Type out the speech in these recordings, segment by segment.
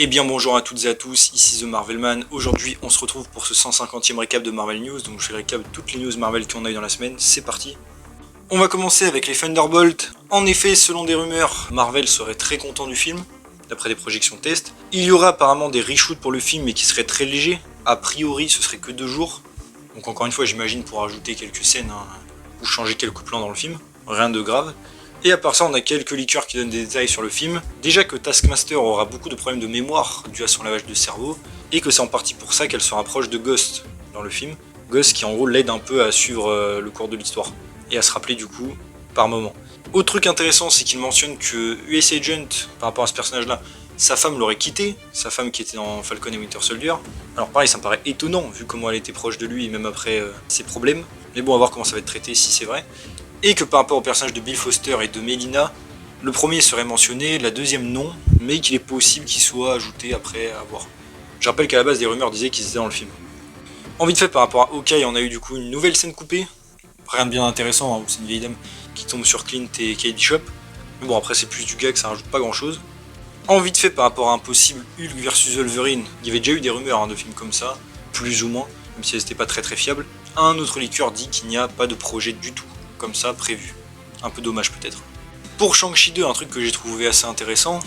Eh bien bonjour à toutes et à tous, ici The Marvelman. Aujourd'hui on se retrouve pour ce 150e récap de Marvel News, donc je vais récap toutes les news Marvel qu'on a eu dans la semaine, c'est parti. On va commencer avec les Thunderbolts. En effet, selon des rumeurs, Marvel serait très content du film, d'après des projections test. Il y aura apparemment des reshoots pour le film mais qui seraient très légers, a priori ce serait que 2 jours. Donc encore une fois j'imagine pour ajouter quelques scènes ou changer quelques plans dans le film, rien de grave. Et à part ça, on a quelques leakers qui donnent des détails sur le film. Déjà que Taskmaster aura beaucoup de problèmes de mémoire dû à son lavage de cerveau, et que c'est en partie pour ça qu'elle se rapproche de Ghost dans le film. Ghost qui en gros l'aide un peu à suivre le cours de l'histoire, et à se rappeler du coup par moment. Autre truc intéressant, c'est qu'il mentionne que US Agent, par rapport à ce personnage-là, sa femme l'aurait quitté, sa femme qui était dans Falcon et Winter Soldier. Alors pareil, ça me paraît étonnant, vu comment elle était proche de lui, même après ses problèmes. Mais bon, à voir comment ça va être traité, si c'est vrai. Et que par rapport au personnage de Bill Foster et de Melina, le premier serait mentionné, la deuxième non, mais qu'il est possible qu'il soit ajouté après à voir. Je rappelle qu'à la base, des rumeurs disaient qu'ils étaient dans le film. En vite fait, par rapport à Hawkeye, on a eu du coup une nouvelle scène coupée. Rien de bien intéressant, hein, c'est une vieille dame qui tombe sur Clint et Kate Bishop. Mais bon, après c'est plus du gag, ça rajoute pas grand chose. En vite fait, par rapport à un possible Hulk versus Wolverine, il y avait déjà eu des rumeurs de films comme ça, plus ou moins, même si elles n'étaient pas très fiables. Un autre leaker dit qu'il n'y a pas de projet du tout comme ça prévu. Un peu dommage peut-être. Pour Shang-Chi 2, un truc que j'ai trouvé assez intéressant,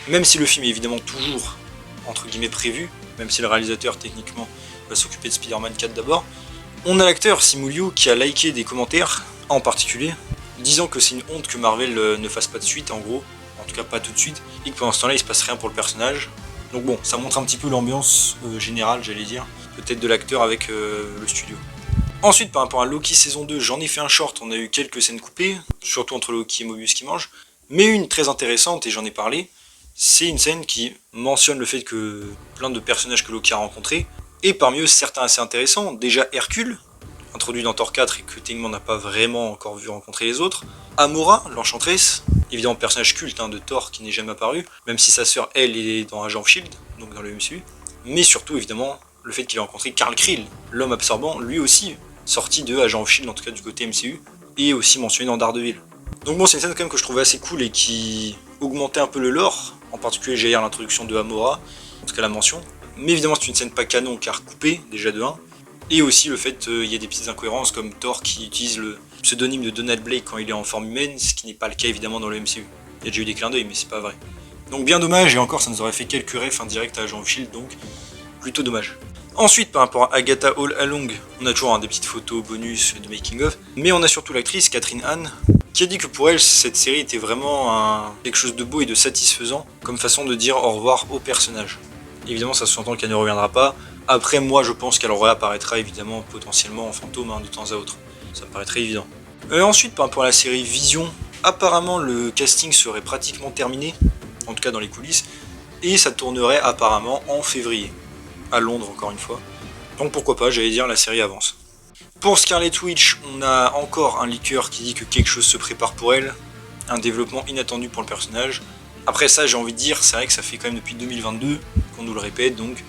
même si le film est évidemment toujours entre guillemets prévu, même si le réalisateur techniquement va s'occuper de Spider-Man 4 d'abord, on a l'acteur Simu Liu qui a liké des commentaires, en particulier, disant que c'est une honte que Marvel ne fasse pas de suite en gros, en tout cas pas tout de suite, et que pendant ce temps-là il se passe rien pour le personnage. Donc bon, ça montre un petit peu l'ambiance générale, j'allais dire, peut-être de l'acteur avec le studio. Ensuite, par rapport à Loki saison 2, j'en ai fait un short, on a eu quelques scènes coupées, surtout entre Loki et Mobius qui mangent, mais une très intéressante, et j'en ai parlé, c'est une scène qui mentionne le fait que plein de personnages que Loki a rencontrés, et parmi eux certains assez intéressants, déjà Hercule, introduit dans Thor 4 et que techniquement on n'a pas vraiment encore vu rencontrer les autres, Amora, l'enchanteresse, évidemment personnage culte de Thor qui n'est jamais apparu, même si sa sœur elle est dans Agent of Shield, donc dans le MCU, mais surtout évidemment le fait qu'il ait rencontré Karl Krill, l'homme absorbant, lui aussi, sorti de Agent of Shield, en tout cas du côté MCU, et aussi mentionné dans Daredevil. Donc bon, c'est une scène quand même que je trouvais assez cool et qui augmentait un peu le lore, en particulier j'ai l'introduction de Amora, en tout cas la mention, mais évidemment c'est une scène pas canon car coupée, déjà de 1, et aussi le fait qu'il y a des petites incohérences comme Thor qui utilise le pseudonyme de Donald Blake quand il est en forme humaine, ce qui n'est pas le cas évidemment dans le MCU. Il y a déjà eu des clins d'œil mais c'est pas vrai. Donc bien dommage, et encore ça nous aurait fait quelques refs indirects à Agent of Shield, donc plutôt dommage. Ensuite, par rapport à Agatha All Along, on a toujours des petites photos bonus de making of, mais on a surtout l'actrice Catherine Hahn qui a dit que pour elle cette série était vraiment quelque chose de beau et de satisfaisant comme façon de dire au revoir au personnage. Évidemment ça se entend qu'elle ne reviendra pas, après moi je pense qu'elle réapparaîtra évidemment potentiellement en fantôme de temps à autre, ça me paraît très évident. Ensuite par rapport à la série Vision, apparemment le casting serait pratiquement terminé, en tout cas dans les coulisses, et ça tournerait apparemment en février. À Londres encore une fois. Donc pourquoi pas, j'allais dire la série avance. Pour Scarlet Witch, on a encore un leaker qui dit que quelque chose se prépare pour elle, un développement inattendu pour le personnage. Après ça, j'ai envie de dire, c'est vrai que ça fait quand même depuis 2022 qu'on nous le répète, donc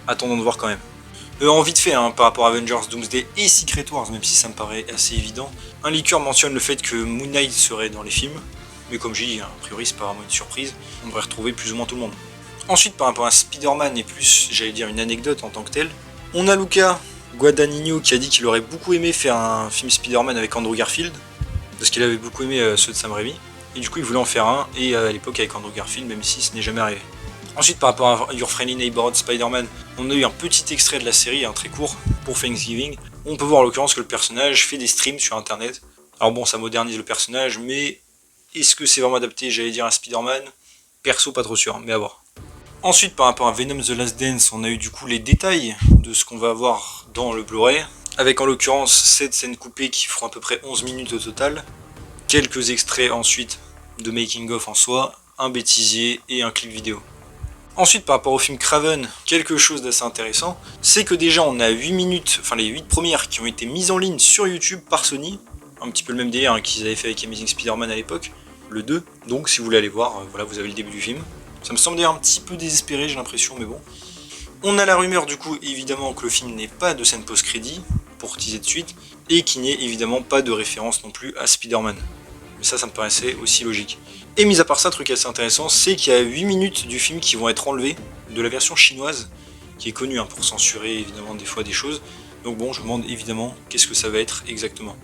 attendons de voir quand même. En vite fait, par rapport à Avengers, Doomsday et Secret Wars, même si ça me paraît assez évident, un leaker mentionne le fait que Moon Knight serait dans les films, mais comme j'ai dit, a priori c'est pas vraiment une surprise, on devrait retrouver plus ou moins tout le monde. Ensuite, par rapport à Spider-Man et plus, j'allais dire une anecdote en tant que telle, on a Luca Guadagnino qui a dit qu'il aurait beaucoup aimé faire un film Spider-Man avec Andrew Garfield, parce qu'il avait beaucoup aimé ceux de Sam Raimi, et du coup il voulait en faire un, et à l'époque avec Andrew Garfield, même si ce n'est jamais arrivé. Ensuite, par rapport à Your Friendly Neighborhood Spider-Man, on a eu un petit extrait de la série, très court, pour Thanksgiving. On peut voir en l'occurrence que le personnage fait des streams sur internet. Alors bon, ça modernise le personnage, mais est-ce que c'est vraiment adapté, j'allais dire, à Spider-Man? Perso, pas trop sûr, mais à voir. Ensuite, par rapport à Venom The Last Dance, on a eu du coup les détails de ce qu'on va avoir dans le Blu-ray, avec en l'occurrence 7 scènes coupées qui feront à peu près 11 minutes au total, quelques extraits ensuite de making of en soi, un bêtisier et un clip vidéo. Ensuite, par rapport au film Kraven, quelque chose d'assez intéressant, c'est que déjà on a 8 minutes, enfin les 8 premières qui ont été mises en ligne sur YouTube par Sony, un petit peu le même délire qu'ils avaient fait avec Amazing Spider-Man à l'époque, le 2, donc si vous voulez aller voir, voilà, vous avez le début du film. Ça me semble d'ailleurs un petit peu désespéré, j'ai l'impression, mais bon. On a la rumeur du coup, évidemment, que le film n'ait pas de scène post-crédit, pour teaser de suite, et qu'il n'y ait évidemment pas de référence non plus à Spider-Man. mais ça me paraissait aussi logique. Et mis à part ça, truc assez intéressant, c'est qu'il y a 8 minutes du film qui vont être enlevées de la version chinoise, qui est connue hein, pour censurer évidemment des fois des choses. Donc bon, je me demande évidemment qu'est-ce que ça va être exactement.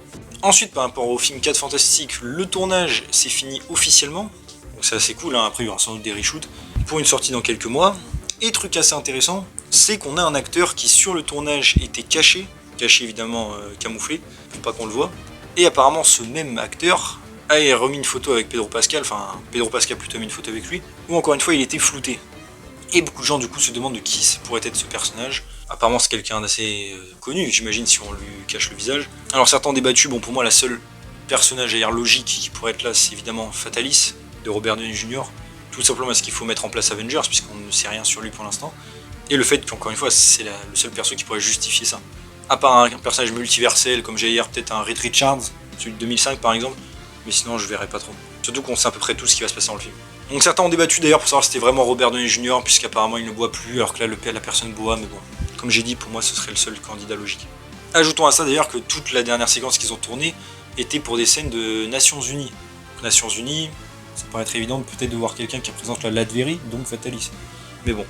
Ensuite, par rapport au film 4 Fantastique, le tournage s'est fini officiellement. Donc c'est assez cool, hein. Après il y aura sans doute des reshoots pour une sortie dans quelques mois. Et truc assez intéressant, c'est qu'on a un acteur qui sur le tournage était caché évidemment camouflé, pour pas qu'on le voit. Et apparemment ce même acteur a remis une photo avec Pedro Pascal, enfin Pedro Pascal plutôt a mis une photo avec lui, où encore une fois il était flouté. Et beaucoup de gens du coup se demandent de qui pourrait être ce personnage. Apparemment c'est quelqu'un d'assez connu, j'imagine si on lui cache le visage. Alors certains ont débattu, bon pour moi la seule personnage à dire logique qui pourrait être là c'est évidemment Fatalis de Robert Downey Jr. Tout simplement parce qu'il faut mettre en place Avengers puisqu'on ne sait rien sur lui pour l'instant. Et le fait qu'encore une fois c'est le seul perso qui pourrait justifier ça. À part un personnage multiversel comme j'ai hier, peut-être un Reed Richards, celui de 2005 par exemple, mais sinon je verrai pas trop. Surtout qu'on sait à peu près tout ce qui va se passer dans le film. Donc certains ont débattu d'ailleurs pour savoir si c'était vraiment Robert Downey Jr. puisqu'apparemment il ne boit plus alors que là la personne boit, mais bon, comme j'ai dit pour moi ce serait le seul candidat logique. Ajoutons à ça d'ailleurs que toute la dernière séquence qu'ils ont tournée était pour des scènes de Nations Unies. Donc, Nations Unies, ça paraît être évident peut-être de voir quelqu'un qui représente la Latverie, donc Fatalis. Mais bon.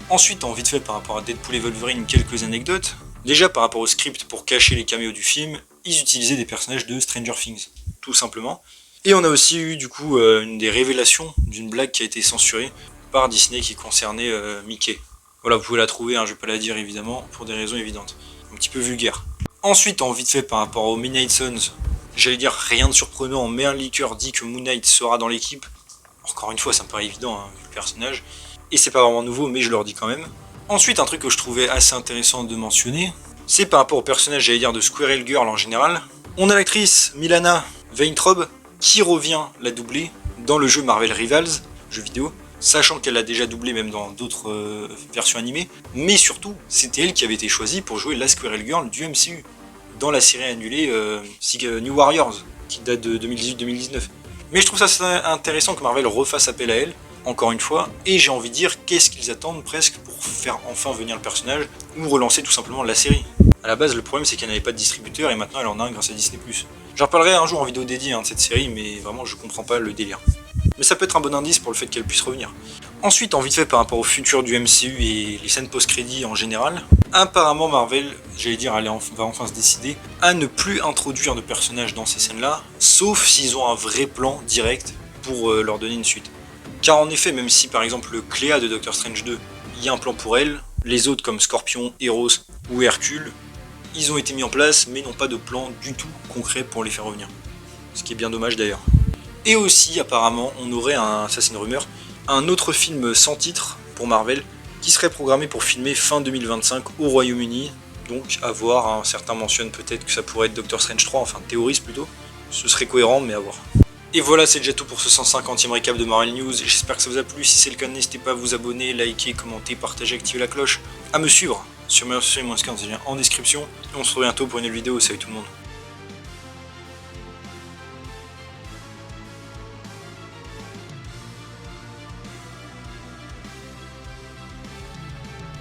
Ensuite, en vite fait par rapport à Deadpool et Wolverine, quelques anecdotes. Déjà par rapport au script pour cacher les caméos du film, ils utilisaient des personnages de Stranger Things, tout simplement. Et on a aussi eu du coup une des révélations d'une blague qui a été censurée par Disney qui concernait Mickey. Voilà, vous pouvez la trouver, hein, je vais pas la dire évidemment, pour des raisons évidentes. Un petit peu vulgaire. Ensuite, en vite fait par rapport aux Midnight Suns, j'allais dire rien de surprenant, mais un leaker dit que Moon Knight sera dans l'équipe. Encore une fois, ça me paraît évident, hein, vu le personnage. Et c'est pas vraiment nouveau, mais je leur dis quand même. Ensuite, un truc que je trouvais assez intéressant de mentionner, c'est par rapport au personnage, j'allais dire, de Squirrel Girl en général. On a l'actrice Milana Weintraub qui revient la doubler dans le jeu Marvel Rivals, jeu vidéo, sachant qu'elle l'a déjà doublé même dans d'autres versions animées. Mais surtout, c'était elle qui avait été choisie pour jouer la Squirrel Girl du MCU, dans la série annulée New Warriors, qui date de 2018-2019. Mais je trouve ça intéressant que Marvel refasse appel à elle, encore une fois, et j'ai envie de dire qu'est-ce qu'ils attendent presque pour faire enfin venir le personnage, ou relancer tout simplement la série. A la base, le problème c'est qu'elle n'avait pas de distributeur, et maintenant elle en a un grâce à Disney+. J'en reparlerai un jour en vidéo dédiée de cette série, mais vraiment je comprends pas le délire. Mais ça peut être un bon indice pour le fait qu'elle puisse revenir. Ensuite, en vite fait par rapport au futur du MCU et les scènes post-crédit en général, apparemment Marvel, j'allais dire, va enfin se décider à ne plus introduire de personnages dans ces scènes-là, sauf s'ils ont un vrai plan direct pour leur donner une suite. Car en effet, même si par exemple le Cléa de Doctor Strange 2, il y a un plan pour elle, les autres comme Scorpion, Eros ou Hercule, ils ont été mis en place mais n'ont pas de plan du tout concret pour les faire revenir. Ce qui est bien dommage d'ailleurs. Et aussi apparemment on aurait, ça c'est une rumeur, un autre film sans titre pour Marvel qui serait programmé pour filmer fin 2025 au Royaume-Uni. Donc à voir, hein, certains mentionnent peut-être que ça pourrait être Doctor Strange 3, enfin théorise plutôt. Ce serait cohérent mais à voir. Et voilà, c'est déjà tout pour ce 150e récap de Marvel News. J'espère que ça vous a plu. Si c'est le cas, n'hésitez pas à vous abonner, liker, commenter, partager, activer la cloche, à me suivre sur mes 15 en description. Et on se retrouve bientôt pour une nouvelle vidéo. Salut tout le monde.